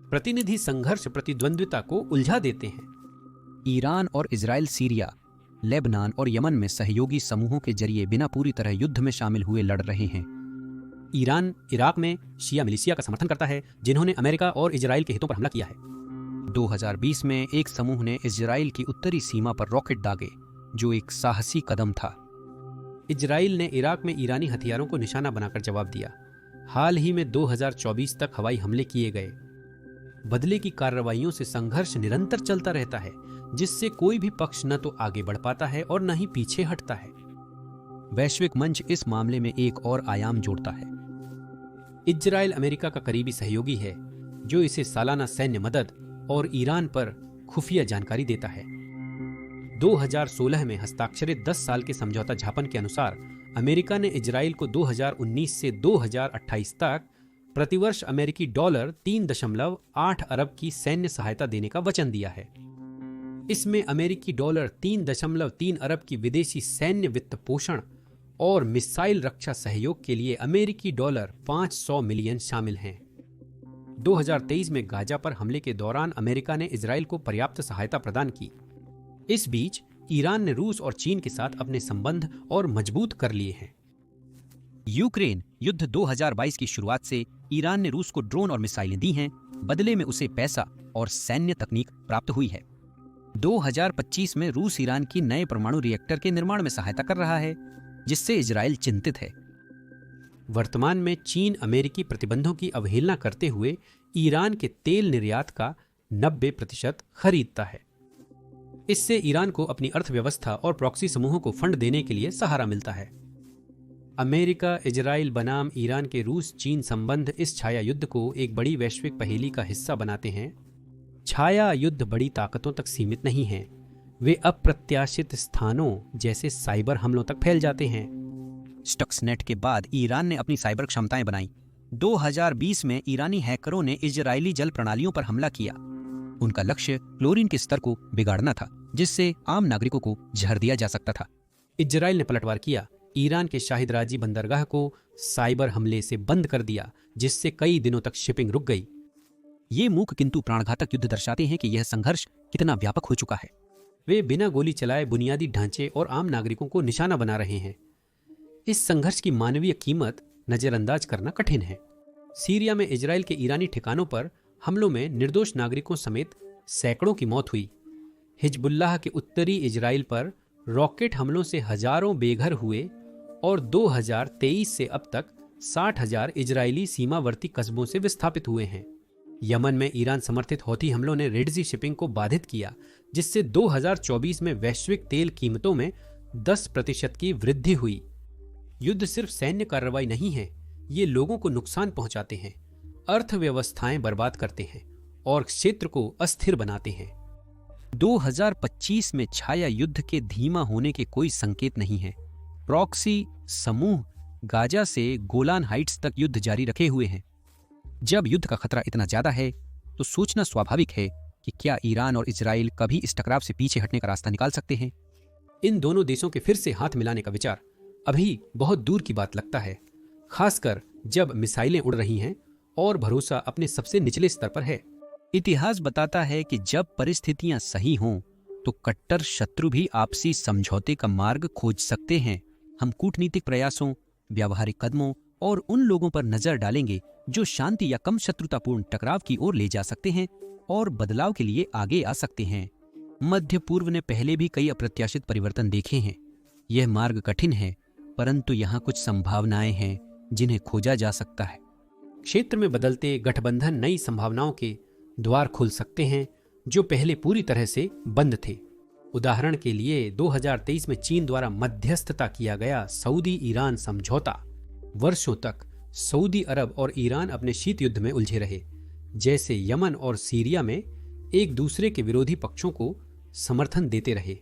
प्रतिनिधि संघर्ष प्रतिद्वंद्विता को उलझा देते हैं। ईरान और इजराइल सीरिया, लेबनान और यमन में सहयोगी समूहों के जरिए बिना पूरी तरह युद्ध में शामिल हुए लड़ रहे हैं। ईरान इराक में शिया मिलिशिया का समर्थन करता है, जिन्होंने अमेरिका और इजराइल के हितों पर हमला किया है। 2020 में एक समूह ने इजराइल की उत्तरी सीमा पर रॉकेट दागे, जो एक साहसी कदम था। इजराइल ने इराक में ईरानी हथियारों को निशाना बनाकर जवाब दिया। हाल ही में 2024 तक हवाई हमले किए गए। बदले की कार्रवाइयों से संघर्ष निरंतर चलता रहता है, जिससे कोई भी पक्ष न तो आगे बढ़ पाता है और न ही पीछे हटता है। वैश्विक मंच इस मामले में एक और आयाम जोड़ता है। इजराइल अमेरिका का करीबी सहयोगी है, जो इसे सालाना सैन्य मदद और ईरान पर खुफिया जानकारी देता है। 2016 में हस्ताक्षरित 10 साल के समझौता ज्ञापन के अनुसार अमेरिका ने इजराइल को 2019 से 2028 तक प्रतिवर्ष अमेरिकी डॉलर 3.8 अरब की सैन्य सहायता देने का वचन दिया है। इसमें अमेरिकी डॉलर 3.3 अरब की विदेशी सैन्य वित्त पोषण और मिसाइल रक्षा सहयोग के लिए अमेरिकी डॉलर 500 मिलियन शामिल हैं। 2023 में गाजा पर हमले के दौरान अमेरिका ने इजराइल को पर्याप्त सहायता प्रदान की। इस बीच ईरान ने रूस और चीन के साथ अपने संबंध और मजबूत कर लिए हैं। यूक्रेन युद्ध 2022 की शुरुआत से ईरान ने रूस को ड्रोन और मिसाइलें दी हैं, बदले में उसे पैसा और सैन्य तकनीक प्राप्त हुई है। 2025 में रूस ईरान की नए परमाणु रिएक्टर के निर्माण में सहायता कर रहा है, जिससे इजराइल चिंतित है। वर्तमान में चीन अमेरिकी प्रतिबंधों की अवहेलना करते हुए ईरान के तेल निर्यात का 90% खरीदता है। इससे ईरान को अपनी अर्थव्यवस्था और प्रॉक्सी समूहों को फंड देने के लिए सहारा मिलता है। अमेरिका, इजराइल बनाम ईरान के रूस चीन संबंध इस छाया युद्ध को एक बड़ी वैश्विक पहेली का हिस्सा बनाते हैं। छाया युद्ध बड़ी ताकतों तक सीमित नहीं है, वे अप्रत्याशित स्थानों जैसे साइबर हमलों तक फैल जाते हैं। स्टक्सनेट के बाद ईरान ने अपनी साइबर क्षमताएं बनाई। 2020 में ईरानी हैकरों ने इजरायली जल प्रणालियों पर हमला किया। उनका लक्ष्य क्लोरीन के स्तर को बिगाड़ना था, जिससे आम नागरिकों को जहर दिया जा सकता था। इजराइल ने पलटवार किया। ईरान के शाहिद राजी बंदरगाह को साइबर हमले से बंद कर दिया, जिससे कई दिनों तक शिपिंग रुक गई। ये मूक किंतु प्राणघातक युद्ध दर्शाते हैं कि यह संघर्ष कितना व्यापक हो चुका है। वे बिना गोली चलाए बुनियादी ढांचे और आम नागरिकों को निशाना बना रहे हैं। इस संघर्ष की मानवीय कीमत नजरअंदाज करना कठिन है। सीरिया में इजराइल के ईरानी ठिकानों पर हमलों में निर्दोष नागरिकों समेत सैकड़ों की मौत हुई। हिजबुल्लाह के उत्तरी इजराइल पर रॉकेट हमलों से हजारों बेघर हुए और 2023 से अब तक 60,000 इजरायली सीमावर्ती कस्बों से विस्थापित हुए हैं। यमन में ईरान समर्थित हौथी हमलों ने रेड सी शिपिंग को बाधित किया, जिससे 2024 में वैश्विक तेल कीमतों में 10% की वृद्धि हुई। युद्ध सिर्फ सैन्य कार्रवाई नहीं है, ये लोगों को नुकसान पहुंचाते हैं, अर्थव्यवस्थाएं बर्बाद करते हैं और क्षेत्र को अस्थिर बनाते हैं। 2025 में छाया युद्ध के धीमा होने के कोई संकेत नहीं है। प्रॉक्सी समूह गाजा से गोलान हाइट्स तक युद्ध जारी रखे हुए हैं। जब युद्ध का खतरा इतना ज्यादा है, तो सोचना स्वाभाविक है कि क्या ईरान और इजराइल कभी इस टकराव से पीछे हटने का रास्ता निकाल सकते हैं। इन दोनों देशों के फिर से हाथ मिलाने का विचार अभी बहुत दूर की बात लगता है, खासकर जब मिसाइलें उड़ रही हैं और भरोसा अपने सबसे निचले स्तर पर है। इतिहास बताता है कि जब परिस्थितियां सही हों तो कट्टर शत्रु भी आपसी समझौते का मार्ग खोज सकते हैं। हम कूटनीतिक प्रयासों, व्यावहारिक कदमों और उन लोगों पर नजर डालेंगे जो शांति या कम शत्रुतापूर्ण टकराव की ओर ले जा सकते हैं और बदलाव के लिए आगे आ सकते हैं। मध्य पूर्व ने पहले भी कई अप्रत्याशित परिवर्तन देखे हैं। यह मार्ग कठिन है, परंतु यहाँ कुछ संभावनाएं हैं जिन्हें खोजा जा सकता है। क्षेत्र में बदलते गठबंधन नई संभावनाओं के द्वार खोल सकते हैं जो पहले पूरी तरह से बंद थे। उदाहरण के लिए 2023 में चीन द्वारा मध्यस्थता किया गया सऊदी ईरान समझौता। वर्षों तक सऊदी अरब और ईरान अपने शीत युद्ध में उलझे रहे, जैसे यमन और सीरिया में एक दूसरे के विरोधी पक्षों को समर्थन देते रहे।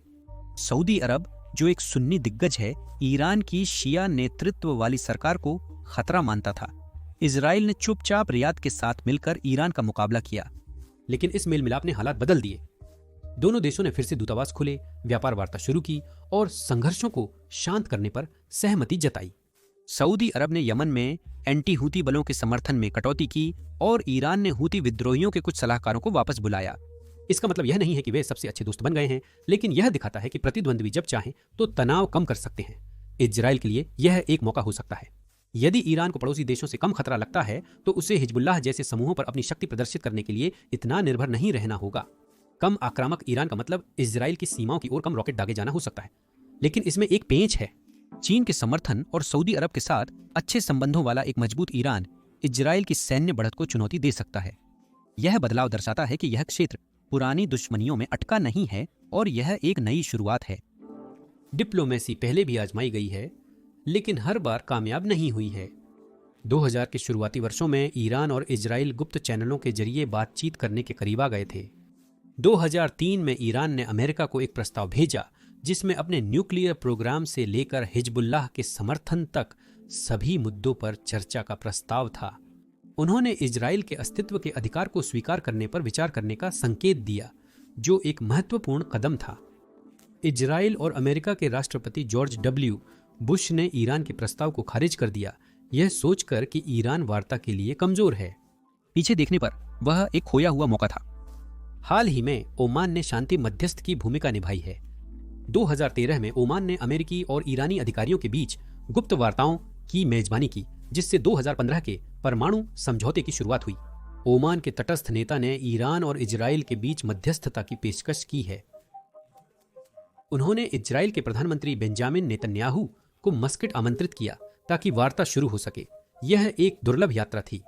सऊदी अरब, जो एक सुन्नी दिग्गज है, ईरान की शिया नेतृत्व वाली सरकार को खतरा मानता था। इजराइल ने चुपचाप रियाद के साथ मिलकर ईरान का मुकाबला किया, लेकिन इस मेल मिलाप ने हालात बदल दिए। दोनों देशों ने फिर से दूतावास खोले, व्यापार वार्ता शुरू की और संघर्षों को शांत करने पर सहमति जताई। सऊदी अरब ने यमन में एंटी हूती बलों के समर्थन में कटौती की और ईरान ने हूती विद्रोहियों के कुछ सलाहकारों को वापस बुलाया। इसका मतलब यह नहीं है कि वे सबसे अच्छे दोस्त बन गए हैं, लेकिन यह दिखाता है कि प्रतिद्वंद्वी जब चाहें तो तनाव कम कर सकते हैं। इजराइल के लिए यह एक मौका हो सकता है। यदि ईरान को पड़ोसी देशों से कम खतरा लगता है तो उसे हिजबुल्लाह जैसे समूहों पर अपनी शक्ति प्रदर्शित करने के लिए इतना निर्भर नहीं रहना होगा। कम आक्रामक ईरान का मतलब इजराइल की सीमाओं की ओर कम रॉकेट दागे जाना हो सकता है, लेकिन इसमें एक पेंच है। चीन के समर्थन और सऊदी अरब के साथ अच्छे संबंधों वाला एक मजबूत ईरान इजराइल की सैन्य बढ़त को चुनौती दे सकता है। यह बदलाव दर्शाता है कि यह क्षेत्र पुरानी दुश्मनियों में अटका नहीं है और यह एक नई शुरुआत है। डिप्लोमेसी पहले भी आजमाई गई है, लेकिन हर बार कामयाब नहीं हुई है। 2000 के शुरुआती वर्षों में ईरान और इजराइल गुप्त चैनलों के जरिए बातचीत करने के करीब आ गए थे। 2003 में ईरान ने अमेरिका को एक प्रस्ताव भेजा जिसमें अपने न्यूक्लियर प्रोग्राम से लेकर हिजबुल्लाह के समर्थन तक सभी मुद्दों पर चर्चा का प्रस्ताव था। उन्होंने इजराइल के अस्तित्व के अधिकार को स्वीकार करने पर विचार करने का संकेत दिया, जो एक महत्वपूर्ण कदम था। इजराइल और अमेरिका के राष्ट्रपति जॉर्ज डब्ल्यू बुश ने ईरान के प्रस्ताव को खारिज कर दिया, यह सोचकर कि ईरान वार्ता के लिए कमजोर है। पीछे देखने पर वह एक खोया हुआ मौका था। हाल ही में ओमान ने शांति मध्यस्थ की भूमिका निभाई है। 2013 में ओमान ने अमेरिकी और ईरानी अधिकारियों के बीच गुप्त वार्ताओं की मेजबानी की, जिससे 2015 के परमाणु समझौते की शुरुआत हुई। ओमान के तटस्थ नेता ने ईरान और इजराइल के बीच मध्यस्थता की पेशकश की है। उन्होंने इजराइल के प्रधानमंत्री बेंजामिन नेतन्याहू को मस्कट आमंत्रित किया ताकि वार्ता शुरू हो सके। यह एक दुर्लभ यात्रा थी।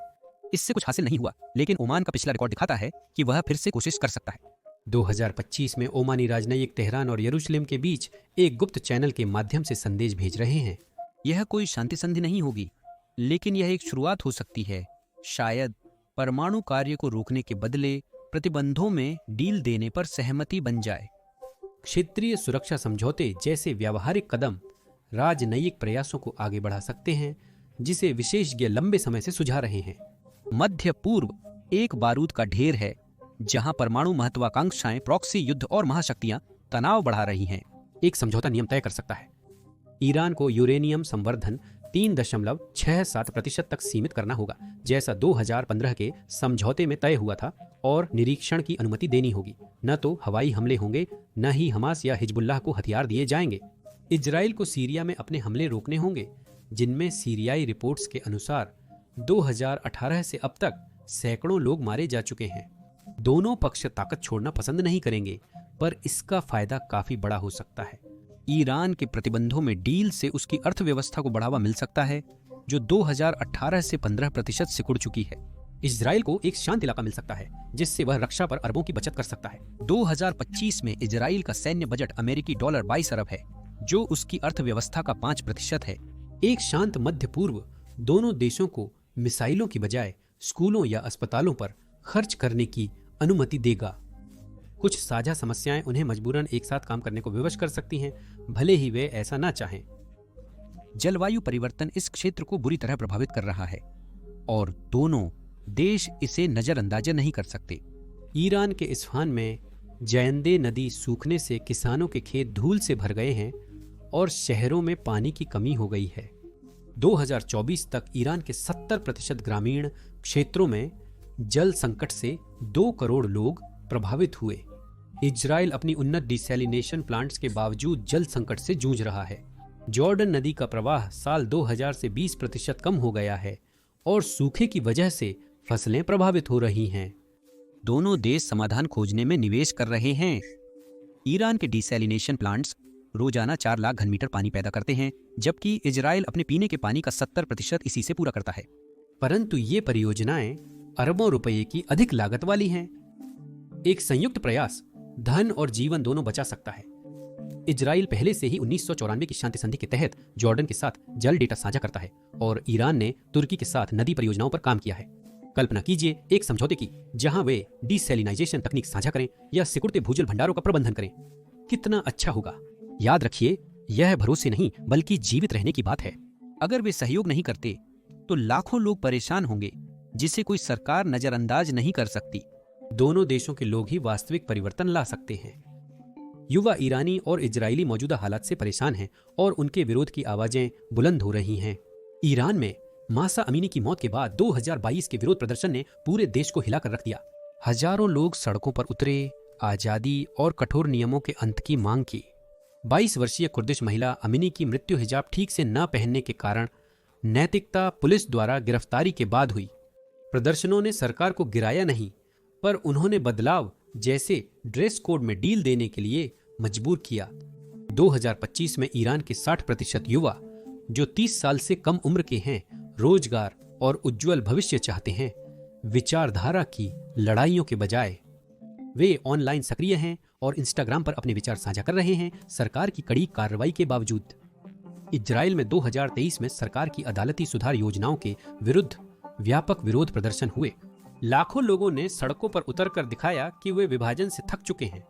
इससे कुछ हासिल नहीं हुआ, लेकिन ओमान का पिछला रिकॉर्ड दिखाता है कि वह फिर से कोशिश कर सकता है। 2025 में ओमानी राजनयिक तेहरान और यरूशलेम के बीच एक गुप्त चैनल के माध्यम से संदेश भेज रहे हैं। यह कोई शांति संधि नहीं होगी, लेकिन यह एक शुरुआत हो सकती है। शायद परमाणु कार्य को रोकने के बदले प्रतिबंधों में डील देने पर सहमति बन जाए। क्षेत्रीय सुरक्षा समझौते जैसे व्यावहारिक कदम राजनयिक प्रयासों को आगे बढ़ा सकते हैं, जिसे विशेषज्ञ लंबे समय से सुझा रहे हैं। मध्य पूर्व एक बारूद का ढेर है, जहां परमाणु महत्वाकांक्षाएं, प्रॉक्सी युद्ध और महाशक्तियां तनाव बढ़ा रही हैं। एक समझौता नियम तय कर सकता है। ईरान को यूरेनियम संवर्धन 3.67% तक सीमित करना होगा, जैसा 2015 के समझौते में तय हुआ था, और निरीक्षण की अनुमति देनी होगी। न तो हवाई हमले होंगे, न ही हमास या हिजबुल्लाह को हथियार दिए जाएंगे। इजराइल को सीरिया में अपने हमले रोकने होंगे, जिनमें सीरियाई रिपोर्ट्स के अनुसार 2018 से अब तक सैकड़ों लोग मारे जा चुके हैं। दोनों पक्ष ताकत छोड़ना पसंद नहीं करेंगे, पर इसका फायदा काफी बड़ा हो सकता है। ईरान के प्रतिबंधों में डील से उसकी अर्थव्यवस्था को बढ़ावा मिल सकता है, जो 2018 से 15% सिकुड़ चुकी है। इजराइल को एक शांत इलाका मिल सकता है, जिससे वह रक्षा पर अरबों की बचत कर सकता है। 2025 में इजराइल का सैन्य बजट अमेरिकी डॉलर 22 अरब है, जो उसकी अर्थव्यवस्था का 5% है। एक शांत मध्य पूर्व दोनों देशों को मिसाइलों की बजाय स्कूलों या अस्पतालों पर खर्च करने की अनुमति देगा। कुछ साझा समस्याएं उन्हें मजबूरन एक साथ काम करने को विवश कर सकती हैं, भले ही वे ऐसा ना चाहें। जलवायु परिवर्तन इस क्षेत्र को बुरी तरह प्रभावित कर रहा है और दोनों देश इसे नजरअंदाज नहीं कर सकते। ईरान के इस्फहान में जयंदे नदी सूखने से किसानों के खेत धूल से भर गए हैं और शहरों में पानी की कमी हो गई है। 2024 तक ईरान के 70% ग्रामीण क्षेत्रों में जल संकट से 2 करोड़ लोग प्रभावित हुए। इजराइल अपनी उन्नत डिसैलिनेशन प्लांट्स के बावजूद जल संकट से जूझ रहा है। जॉर्डन नदी का प्रवाह साल 2000 से 20% कम हो गया है और सूखे की वजह से फसलें प्रभावित हो रही हैं। दोनों देश समाधान खोजने में निवेश कर रहे हैं। ईरान के डिसैलिनेशन प्लांट्स रोजाना 4 लाख घनमीटर पानी पैदा करते हैं, जबकि इजराइल अपने पीने के पानी का 70% इसी से पूरा करता है। परंतु ये परियोजनाएं अरबों रुपए की अधिक लागत वाली हैं। एक संयुक्त प्रयास धन और जीवन दोनों बचा सकता है। इजराइल पहले से ही 1994 की शांति संधि के तहत जॉर्डन के साथ जल डेटा साझा करता है और ईरान ने तुर्की के साथ नदी परियोजनाओं पर काम किया है। कल्पना कीजिए एक समझौते की जहां वे डिसैलिनाइजेशन तकनीक साझा करें या सिकुड़ते भूजल भंडारों का प्रबंधन करें। कितना अच्छा होगा। याद रखिए, यह भरोसे नहीं बल्कि जीवित रहने की बात है। अगर वे सहयोग नहीं करते तो लाखों लोग परेशान होंगे, जिसे कोई सरकार नजरअंदाज नहीं कर सकती। दोनों देशों के लोग ही वास्तविक परिवर्तन ला सकते हैं। युवा ईरानी और इजरायली मौजूदा हालात से परेशान हैं और उनके विरोध की आवाजें बुलंद हो रही हैं। ईरान में मासा अमीनी की मौत के बाद 2022 के विरोध प्रदर्शन ने पूरे देश को हिलाकर रख दिया। हजारों लोग सड़कों पर उतरे, आजादी और कठोर नियमों के अंत की मांग की। 22 वर्षीय कुर्दिश महिला अमीनी की मृत्यु हिजाब ठीक से न पहनने के कारण नैतिकता पुलिस द्वारा गिरफ्तारी के बाद हुई। प्रदर्शनों ने सरकार को गिराया नहीं, पर उन्होंने बदलाव जैसे ड्रेस कोड में डील देने के लिए मजबूर किया। 2025 में ईरान के 60% युवा जो 30 साल से कम उम्र के हैं, रोजगार और उज्जवल भविष्य चाहते हैं। विचारधारा की लड़ाइयों के बजाय वे ऑनलाइन सक्रिय हैं और इंस्टाग्राम पर अपने विचार साझा कर रहे हैं, सरकार की कड़ी कार्रवाई के बावजूद। इजराइल में 2023 में सरकार की अदालती सुधार योजनाओं के विरुद्ध व्यापक विरोध प्रदर्शन हुए। लाखों लोगों ने सड़कों पर उतरकर दिखाया कि वे विभाजन से थक चुके हैं।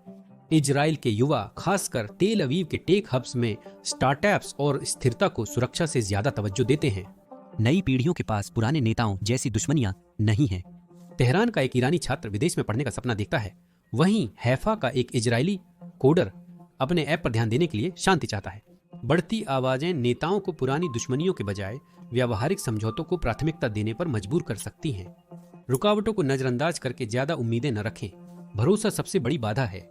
इजराइल के युवा खासकर तेल अवीव के टेक हब्स में स्टार्टअप्स और स्थिरता को सुरक्षा से ज्यादा तवज्जो देते हैं। नई पीढ़ियों के पास पुराने नेताओं जैसी दुश्मनियां नहीं हैं। तेहरान का एक ईरानी छात्र विदेश में पढ़ने का सपना देखता है, वहीं हैफा का एक इजरायली कोडर अपने ऐप पर ध्यान देने के लिए शांति चाहता है। बढ़ती आवाजें नेताओं को पुरानी दुश्मनियों के बजाय व्यावहारिक समझौतों को प्राथमिकता देने पर मजबूर कर सकती हैं। रुकावटों को नजरअंदाज करके ज्यादा उम्मीदें न रखें। भरोसा सबसे बड़ी बाधा है।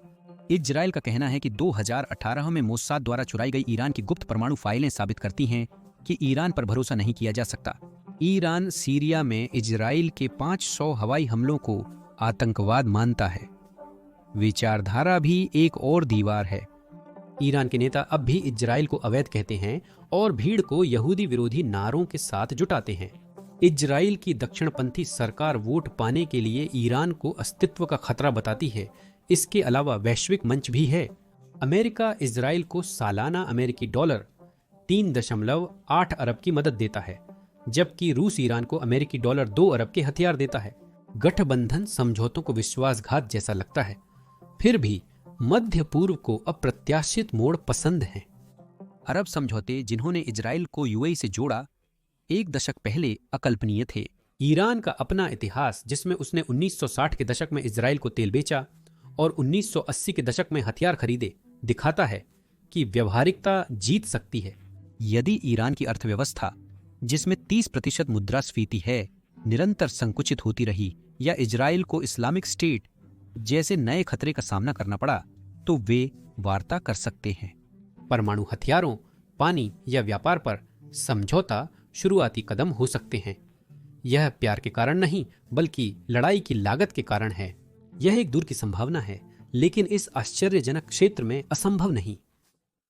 इजराइल का कहना है कि 2018 में मोसाद द्वारा चुराई गई ईरान की गुप्त परमाणु फाइलें साबित करती हैं कि ईरान पर भरोसा नहीं किया जा सकता। ईरान सीरिया में इजराइल के 500 हवाई हमलों को आतंकवाद मानता है। विचारधारा भी एक और दीवार है। ईरान के नेता अब भी इजराइल को अवैध कहते हैं और भीड़ को यहूदी विरोधी नारों के साथ जुटाते हैं। इजराइल की दक्षिणपंथी सरकार वोट पाने के लिए ईरान को अस्तित्व का खतरा बताती है। इसके अलावा वैश्विक मंच भी है। अमेरिका इजराइल को सालाना अमेरिकी डॉलर 3.8 अरब की मदद देता है, जबकि रूस ईरान को अमेरिकी डॉलर 2 अरब के हथियार देता है। गठबंधन समझौतों को विश्वासघात जैसा लगता है, फिर भी मध्य पूर्व को अप्रत्याशित मोड़ पसंद है। अरब समझौते जिन्होंने इजराइल को यूएई से जोड़ा, 1 दशक पहले अकल्पनीय थे। ईरान का अपना इतिहास, जिसमें उसने 1960 के दशक में इजराइल को तेल बेचा और 1980 के दशक में हथियार खरीदे, दिखाता है कि व्यवहारिकता जीत सकती है। यदि ईरान की अर्थव्यवस्था, जिसमें 30% मुद्रास्फीति है, निरंतर संकुचित होती रही या इजराइल को इस्लामिक स्टेट जैसे नए खतरे का सामना करना पड़ा, तो वे वार्ता कर सकते हैं। परमाणु हथियारों, पानी या व्यापार पर समझौता शुरुआती कदम हो सकते हैं। यह प्यार के कारण नहीं, बल्कि लड़ाई की लागत के कारण है। यह एक दूर की संभावना है, लेकिन इस आश्चर्यजनक क्षेत्र में असंभव नहीं।